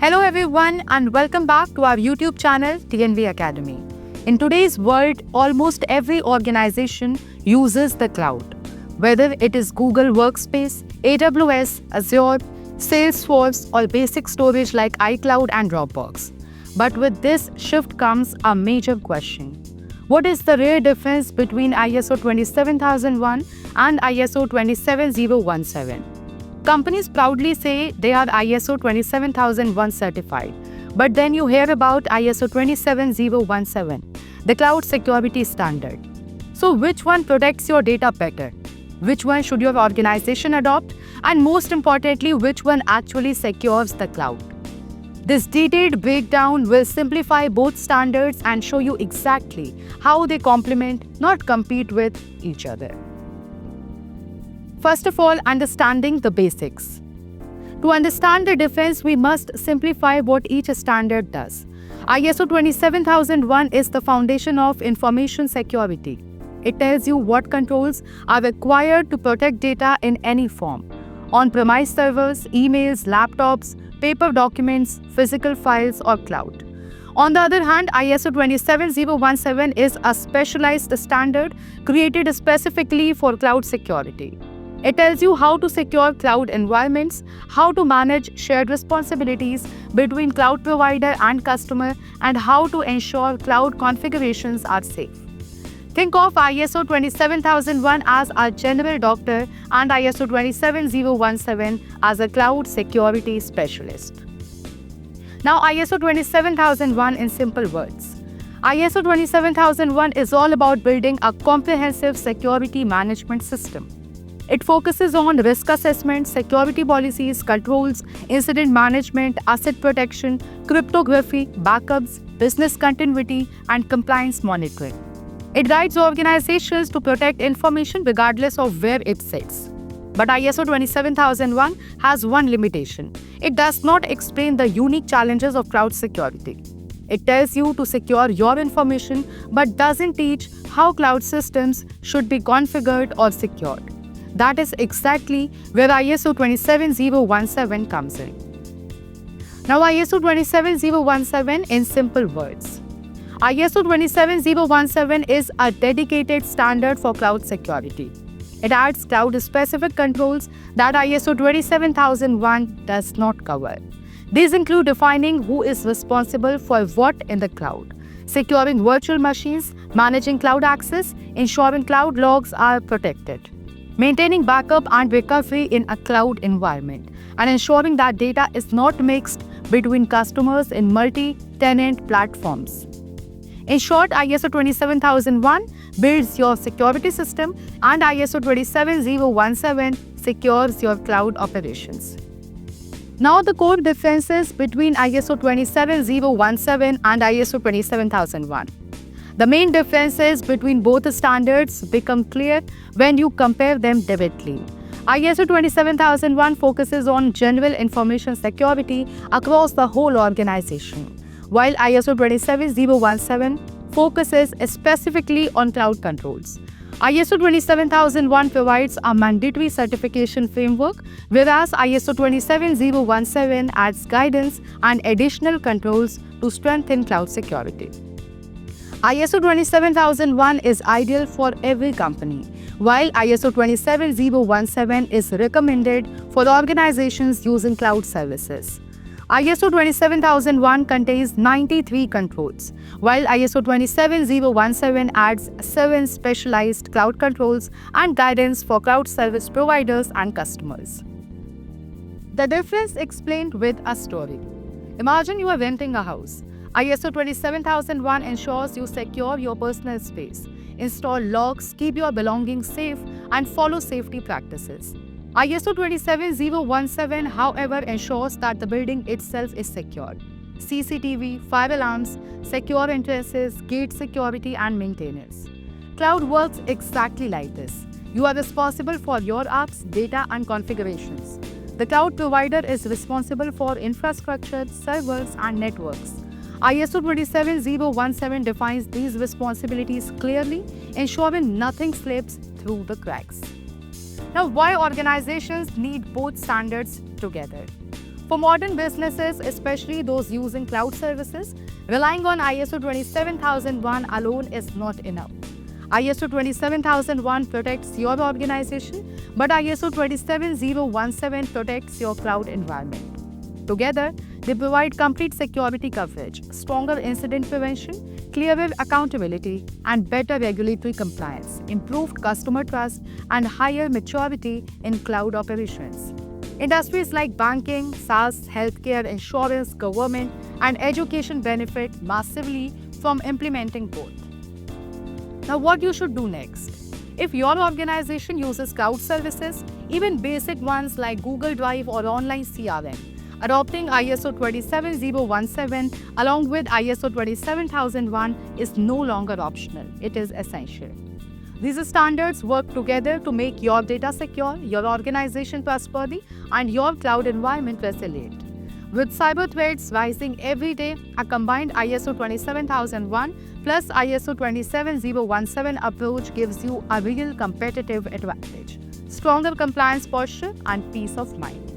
Hello everyone and welcome back to our YouTube channel TNV Academy. In today's world, almost every organization uses the cloud. Whether it is Google Workspace, AWS, Azure, Salesforce or basic storage like iCloud and Dropbox. But with this shift comes a major question. What is the real difference between ISO 27001 and ISO 27017? Companies proudly say they are ISO 27001 certified, but then you hear about ISO 27017, the cloud security standard. So which one protects your data better? Which one should your organization adopt? And most importantly, which one actually secures the cloud? This detailed breakdown will simplify both standards and show you exactly how they complement, not compete with each other. First of all, understanding the basics. To understand the difference, we must simplify what each standard does. ISO 27001 is the foundation of information security. It tells you what controls are required to protect data in any form: on-premise servers, emails, laptops, paper documents, physical files, or cloud. On the other hand, ISO 27017 is a specialized standard created specifically for cloud security. It tells you how to secure cloud environments, how to manage shared responsibilities between cloud provider and customer, and how to ensure cloud configurations are safe. Think of ISO 27001 as a general doctor and ISO 27017 as a cloud security specialist. Now, ISO 27001 in simple words. ISO 27001 is all about building a comprehensive security management system. It focuses on risk assessment, security policies, controls, incident management, asset protection, cryptography, backups, business continuity, and compliance monitoring. It guides organizations to protect information regardless of where it sits. But ISO 27001 has one limitation. It does not explain the unique challenges of cloud security. It tells you to secure your information but doesn't teach how cloud systems should be configured or secured. That is exactly where ISO 27017 comes in. Now, ISO 27017 in simple words. ISO 27017 is a dedicated standard for cloud security. It adds cloud-specific controls that ISO 27001 does not cover. These include defining who is responsible for what in the cloud, securing virtual machines, managing cloud access, ensuring cloud logs are protected, maintaining backup and recovery in a cloud environment, and ensuring that data is not mixed between customers in multi-tenant platforms. In short, ISO 27001 builds your security system and ISO 27017 secures your cloud operations. Now, the core differences between ISO 27017 and ISO 27001. The main differences between both standards become clear when you compare them directly. ISO 27001 focuses on general information security across the whole organization, while ISO 27017 focuses specifically on cloud controls. ISO 27001 provides a mandatory certification framework, whereas ISO 27017 adds guidance and additional controls to strengthen cloud security. ISO 27001 is ideal for every company, while ISO 27017 is recommended for organizations using cloud services. ISO 27001 contains 93 controls, while ISO 27017 adds 7 specialized cloud controls and guidance for cloud service providers and customers. The difference explained with a story. Imagine you are renting a house. ISO 27001 ensures you secure your personal space, install locks, keep your belongings safe, and follow safety practices. ISO 27017, however, ensures that the building itself is secure. CCTV, fire alarms, secure entrances, gate security, and maintenance. Cloud works exactly like this. You are responsible for your apps, data, and configurations. The cloud provider is responsible for infrastructure, servers, and networks. ISO 27017 defines these responsibilities clearly, ensuring nothing slips through the cracks. Now, why organizations need both standards together? For modern businesses, especially those using cloud services, relying on ISO 27001 alone is not enough. ISO 27001 protects your organization, but ISO 27017 protects your cloud environment. Together, they provide complete security coverage, stronger incident prevention, clearer accountability, and better regulatory compliance, improved customer trust, and higher maturity in cloud operations. Industries like banking, SaaS, healthcare, insurance, government, and education benefit massively from implementing both. Now, what you should do next? If your organization uses cloud services, even basic ones like Google Drive or online CRM, adopting ISO 27017 along with ISO 27001 is no longer optional, it is essential. These standards work together to make your data secure, your organization trustworthy, and your cloud environment resilient. With cyber threats rising every day, a combined ISO 27001 plus ISO 27017 approach gives you a real competitive advantage, stronger compliance posture, and peace of mind.